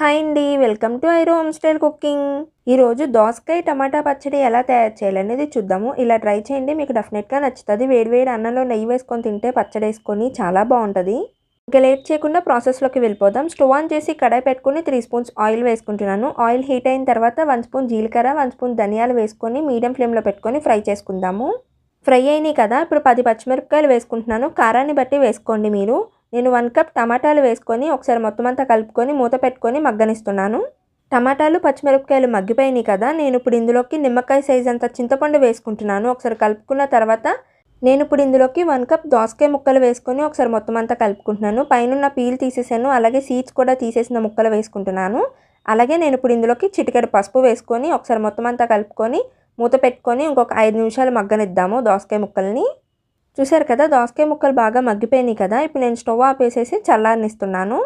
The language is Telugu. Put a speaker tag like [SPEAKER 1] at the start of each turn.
[SPEAKER 1] హాయ్ అండి, వెల్కమ్ టు ఐరో హోమ్ స్టైల్ కుకింగ్. ఈరోజు దోసకాయ టమాటా పచ్చడి ఎలా తయారు చేయాలనేది చూద్దాము. ఇలా ట్రై చేయండి, మీకు డెఫినెట్గా నచ్చుతుంది. వేడివేడి అన్నంలో నెయ్యి వేసుకొని తింటే పచ్చడి వేసుకొని చాలా బాగుంటుంది. ఇంకా లేట్ చేయకుండా ప్రాసెస్లోకి వెళ్ళిపోదాం. స్టవ్ ఆన్ చేసి కడాయి పెట్టుకుని 3 స్పూన్స్ ఆయిల్ వేసుకుంటున్నాను. ఆయిల్ హీట్ అయిన తర్వాత 1 స్పూన్ జీలకర్ర, 1 స్పూన్ ధనియాలు వేసుకొని మీడియం ఫ్లేమ్లో పెట్టుకొని ఫ్రై చేసుకుందాము. ఫ్రై అయినాయి కదా, ఇప్పుడు 10 పచ్చిమిరపకాయలు వేసుకుంటున్నాను. కారాన్ని బట్టి వేసుకోండి మీరు. నేను 1 కప్ టమాటాలు వేసుకొని ఒకసారి మొత్తం అంతా కలుపుకొని మూత పెట్టుకొని మగ్గనిస్తున్నాను. టమాటాలు పచ్చిమిరపకాయలు మగ్గిపోయినాయి కదా, నేను ఇప్పుడు ఇందులోకి నిమ్మకాయ సైజ్ అంత చింతపండు వేసుకుంటున్నాను. ఒకసారి కలుపుకున్న తర్వాత నేను ఇప్పుడు ఇందులోకి 1 కప్ దోసకాయ ముక్కలు వేసుకొని ఒకసారి మొత్తం అంతా కలుపుకుంటున్నాను. పైన పీల్ తీసేసాను, అలాగే సీడ్స్ కూడా తీసేసిన ముక్కలు వేసుకుంటున్నాను. అలాగే నేను ఇప్పుడు ఇందులోకి చిటికెడు పసుపు వేసుకొని ఒకసారి మొత్తం అంతా కలుపుకొని మూత పెట్టుకొని ఇంకొక 5 నిమిషాలు మగ్గనిద్దాము దోసకాయ ముక్కల్ని. చూసారు కదా, దోసకాయ ముక్కలు బాగా మగ్గిపోయినాయి కదా, ఇప్పుడు నేను స్టవ్ ఆపేసేసి చల్లారనిస్తున్నాను.